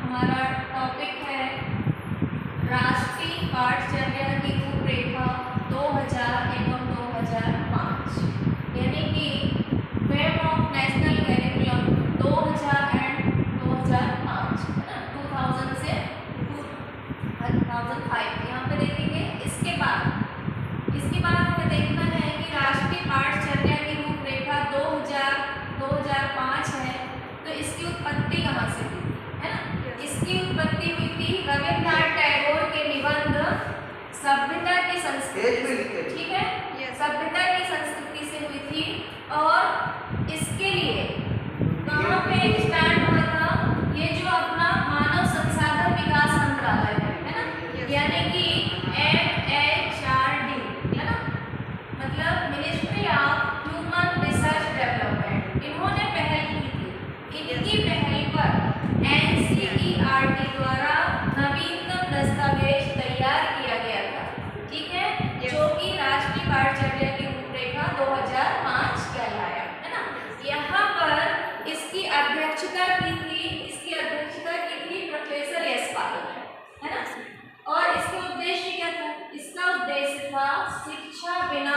हमारा टॉपिक है राष्ट्रीय पाठ्यचर्या की रूपरेखा 2000 एवं 2005, यानी कि frame of national curriculum 2000 and 2005, है ना, 2000 से 2005 यहाँ पे देखेंगे। इसके बाद हमें देखना है कि राष्ट्रीय पाठ्यचर्या की रूपरेखा 2005 है, तो इसकी उत्पत्ति कहाँ से हुई, है ना। इसकी उत्पत्ति हुई थी रविन्द्रनाथ टैगोर के निबंध सभ्यता की संस्कृति, ठीक है, सभ्यता की संस्कृति से हुई थी। और इसके लिए कहाँ पे स्टार्ट हुआ था, ये जो अपना मानव संसाधन विकास मंत्रालय है ना, यानी कि MHRD, है ना, मतलब ministry of human research development, इन्होंने पहल की थी। इनकी पहल पर NCERT द्वारा नवीनतम दस्तावेज तैयार किया गया था, ठीक है, जो कि राष्ट्रीय पाठ्यचर्या की रूपरेखा 2005 कहलाया, है ना। यहाँ पर इसकी अध्यक्षता की थी प्रोफेसर यशपाल, है ना। और इसका उद्देश्य क्या था? इसका उद्देश्य था शिक्षा बिना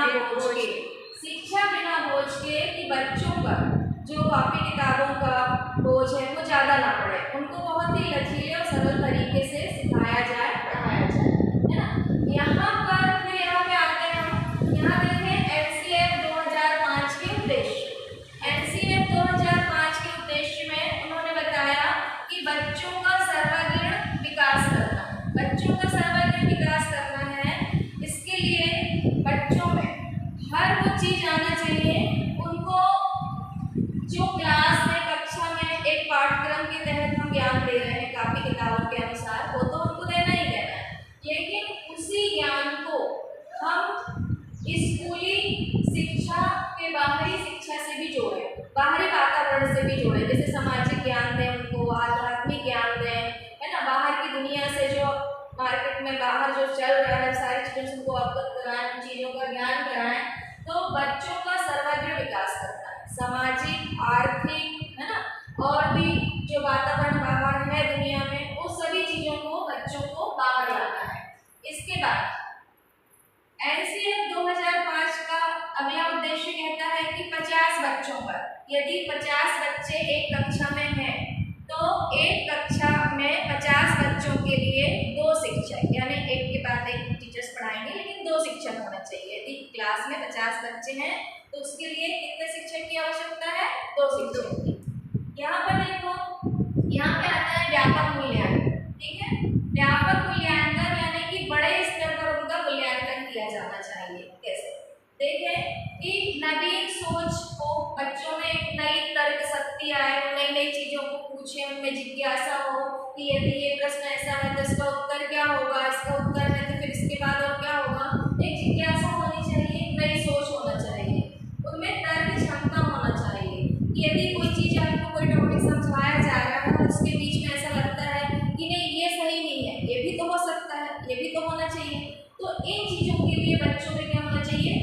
बोझ के कि बच्चों का जो कॉपी किताबों का बोझ है वो ज़्यादा ना पड़े, उनको बहुत ही लचीले और सरल तरीके से सिखाया जाए, पढ़ाया जाए, है ना। यहाँ पे आते हैं हम, यहाँ देखें NCF 2005 के उद्देश्य। NCF 2005 के उद्देश्य में उन्होंने बताया कि बच्चों का सर्वांगीण विकास करना है। इसके लिए बच्चों में हर वो चीज़ आना चाहिए, उनको जो क्लास में कक्षा में एक पाठ्यक्रम के तहत हम ज्ञान दे रहे हैं कापी किताबों के अनुसार, वो तो उनको देना ही देना है, लेकिन उसी ज्ञान को हम स्कूली शिक्षा के बाहरी शिक्षा से भी जोड़ें, बाहरी वातावरण से भी जोड़ें, जैसे सामाजिक ज्ञान दें उनको, आध्यात्मिक ज्ञान दें, है ना, बाहर की दुनिया से जो मार्केट में बाहर जो चल रहा है सारी चीज़ों से उनको अवगत कराएं, उन चीज़ों का ज्ञान कराएं, तो बच्चों का सर्वांगीण विकास करता है, सामाजिक, आर्थिक, है ना, और भी जो वातावरण बाहर है दुनिया में, उस सभी चीज़ों को बच्चों को बाहर लाना है। इसके बाद NCF 2005 का अगला उद्देश्य कहता है कि 50 बच्चों पर, यदि 50 बच्चे एक कक्षा में हैं, तो एक कक्षा में 50 बच्चों के लिए 2 शिक्षक, यानी एक के बाद एक टीचर्स पढ़ाएंगे, लेकिन 2 शिक्षक होना चाहिए। यदि क्लास में 50 बच्चे हैं तो उसके लिए कितने शिक्षक की आवश्यकता है? 2 शिक्षक की। यहाँ पर देखो, यहाँ पे आता है व्यापक मूल्यांकन, ठीक है, व्यापक मूल्यांकन यानी कि बड़े स्तर पर उनका मूल्यांकन किया जाना चाहिए। कैसे? देखें कि नवीन सोच को, बच्चों में एक नई तर्क शक्ति आए, वो नई नई चीज़ों को पूछे, उनमें जिज्ञासा हो कि यदि ये प्रश्न ऐसा है तो इसका उत्तर क्या होगा, इसका उत्तर है तो फिर इसके बाद और क्या होगा, एक जिज्ञासा होनी चाहिए, नई सोच होना चाहिए, उनमें तर्क क्षमता होना चाहिए कि यदि कोई चीज़ आपको कोई टॉपिक समझाया जा रहा है और उसके बीच में ऐसा लगता है कि नहीं ये सही नहीं है, ये भी तो हो सकता है, ये भी तो होना चाहिए, तो इन चीज़ों के लिए बच्चों में क्या होना चाहिए?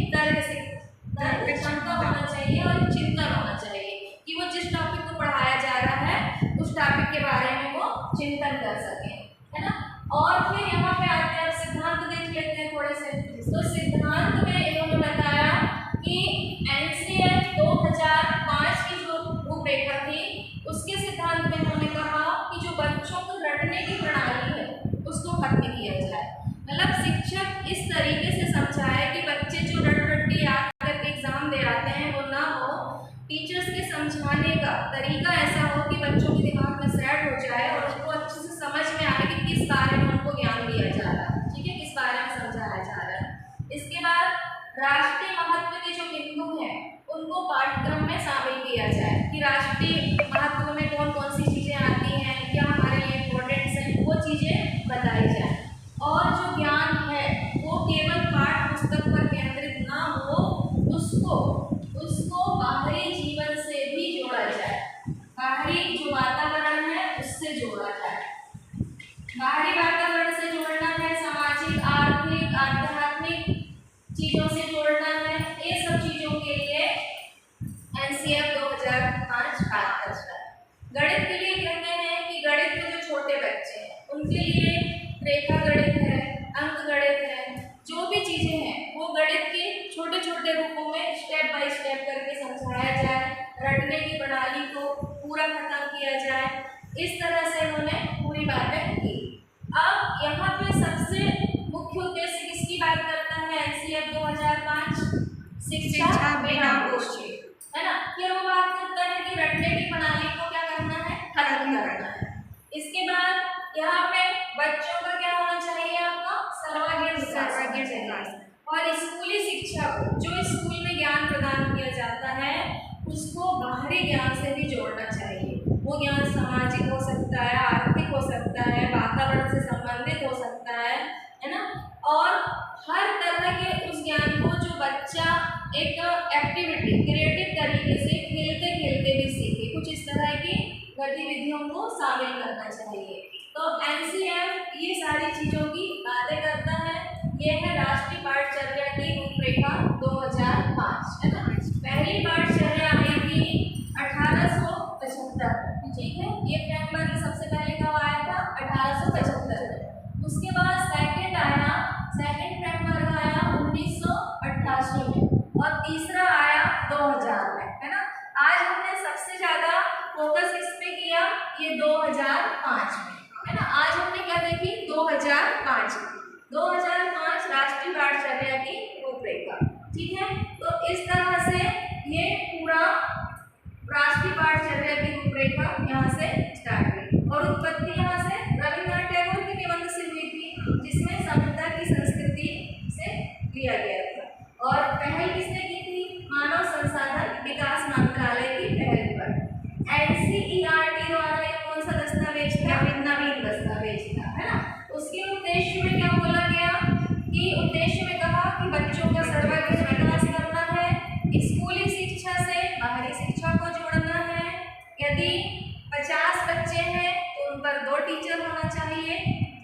तर्क क्षमता होना चाहिए और चिंतन होना चाहिए कि वो जिस टॉपिक को पढ़ाया जा रहा है उस टॉपिक के बारे में वो चिंतन कर सकें, है ना। और फिर यहाँ पे आते हैं, सिद्धांत देख लेते हैं थोड़े से। तो सिद्धांत में इन्होंने बताया कि NCF 2005 की जो रूपरेखा थी उसके सिद्धांत में उन्होंने कहा कि जो बच्चों को रटने की प्रणाली है उसको खत्म किया जाए, मतलब शिक्षक इस तरीके से समझाए कि बच्चे जो रट के याद करके एग्जाम दे आते हैं वो ना हो, टीचर्स के समझाने का तरीका ऐसा हो कि बच्चों के दिमाग में सेट हो जाए और उसको अच्छे से समझ में आए कि किस बारे में उनको ज्ञान दिया जा रहा है, ठीक है, किस बारे में समझाया जा रहा है। इसके बाद राष्ट्रीय महत्व के जो बिंदु हैं उनको पाठ्यक्रम में शामिल किया जाए कि राष्ट्रीय महत्व में कौन कौन सी चीज़ें आती हैं, क्या हमारे लिए इम्पोर्टेंट्स हैं, वो चीज़ें बताई जाए। और जो ज्ञान है वो केवल पाठ्य पुस्तक पर केंद्रित ना हो, उसको बाहरी जीवन से भी जोड़ा जाए, बाहरी जो वातावरण है उससे जोड़ा जाए। बाहरी वातावरण से जोड़ना है, सामाजिक, आर्थिक, आध्यात्मिक चीज़ों से जोड़ना है, ये सब चीज़ों के लिए NCF 2005 बात किया जाए, इस तरह से उन्होंने पूरी बातें की। अब यहाँ पे सबसे मुख्य उद्देश्य किसकी बात करता है एनसीएफ 2005? शिक्षा बिना बोझ के, है ना। फिर वो बात करता है कि रटने की प्रणाली को क्या करना है, खत्म करना है। इसके बाद यहाँ पे बच्चों का क्या होना चाहिए, आपका सर्वांगीण विकास, और स्कूली शिक्षा को, जो स्कूल में ज्ञान प्रदान किया जाता है, उसको बाहरी ज्ञान से भी जोड़ना चाहिए। वो ज्ञान सामाजिक हो सकता है, आर्थिक हो सकता है, वातावरण से संबंधित हो सकता है ना। और हर तरह के उस ज्ञान को जो बच्चा एक एक्टिविटी क्रिएटिव तरीके से खेलते खेलते भी सीखे, कुछ इस तरह की गतिविधियों को शामिल करना चाहिए। तो एनसीएफ ये सारी चीज़ों की बातें करता है। ये है राष्ट्रीय पाठचर्या की रूपरेखा 2005, है ना। पहली पाठचर्या आई थी 1875, ठीक है। ये फ्रेमवर्क सबसे पहले कब आया था, 1875 में। उसके बाद सेकंड फ्रेमवर्क आया 1988 में, और तीसरा आया 2000 में, है ना। आज हमने सबसे ज्यादा फोकस किस पे किया, ये 2005 में, है ना। आज हमने क्या देखी, 2005 राष्ट्रीय पाठचर्या की रूपरेखा, ठीक है। तो इस तरह से ये पूरा राष्ट्रीय पाठचर्या की रूपरेखा यहाँ से स्टार्ट हुई, और उत्पत्ति यहाँ से रविन्द्रनाथ टैगोर के निबंध से हुई थी, जिसमें सभ्यता की संस्कृति से लिया गया था। और पहल किसने की थी, मानव संसाधन विकास मंत्रालय की पहल पर। एनसीईआरटी द्वारा ये कौन सा दस्तावेज था, नवीन दस्तावेज था, है ना। उसके उद्देश्य में क्या बोला गया कि उद्देश्य में कहा कि बच्चों का सर्वांगीण विकास करना है, स्कूली शिक्षा से बाहरी शिक्षा को जोड़ना है। यदि 50 बच्चे हैं तो उन पर 2 टीचर होना चाहिए,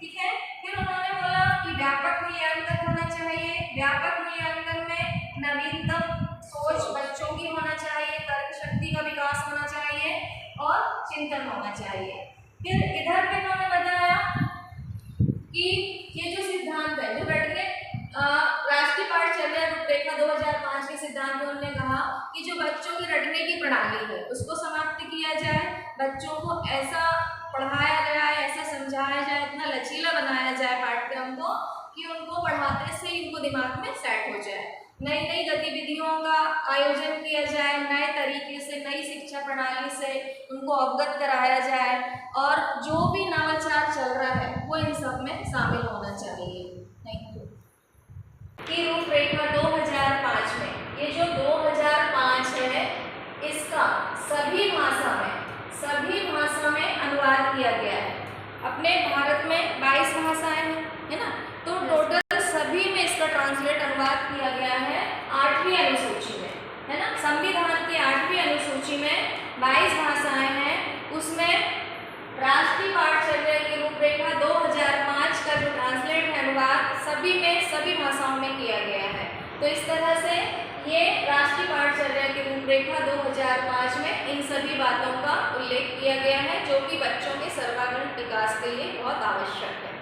ठीक है। फिर उन्होंने बोला कि व्यापक मूल्यांकन होना चाहिए। व्यापक मूल्यांकन में नवीनतम सोच बच्चों की होना चाहिए, तर्क शक्ति का विकास होना चाहिए और चिंतन होना चाहिए। फिर इधर पे उन्होंने बताया कि ये जो सिद्धांत है, जो रटने राष्ट्रीय पाठचर्या रूपरेखा 2005 के सिद्धांत में उन्होंने कहा कि जो बच्चों की रटने की प्रणाली है उसको समाप्त किया जाए, बच्चों को ऐसा पढ़ाया जाए, ऐसा समझाया जाए, इतना लचीला बनाया जाए पाठ्यक्रम को कि उनको पढ़ाते से ही उनको दिमाग में सेट हो जाए। नई नई गतिविधियों का आयोजन किया जाए, नए तरीके से नई शिक्षा प्रणाली से उनको अवगत कराया जाए, और जो भी नवाचार चल रहा है वो इन सब में शामिल होना चाहिए। Thank you. की रूपरेखा 2005 में, ये जो 2005 है इसका सभी भाषा में अनुवाद किया गया है। अपने भारत में 22 भाषाएं हैं, है ना। तो टोटल सभी में इसका ट्रांसलेट अनुवाद किया गया है 8वीं अनुसूची में, है ना। संविधान की 8वीं अनुसूची में 22 भाषाएं हैं, उसमें राष्ट्रीय पाठचर्या की रूपरेखा 2005 का जो ट्रांसलेट है अनुवाद सभी भाषाओं में किया गया है। तो इस तरह से ये राष्ट्रीय पाठचर्या की रूपरेखा 2005 में इन सभी बातों का उल्लेख किया गया है, जो कि बच्चों के सर्वांगीण विकास के लिए बहुत आवश्यक है।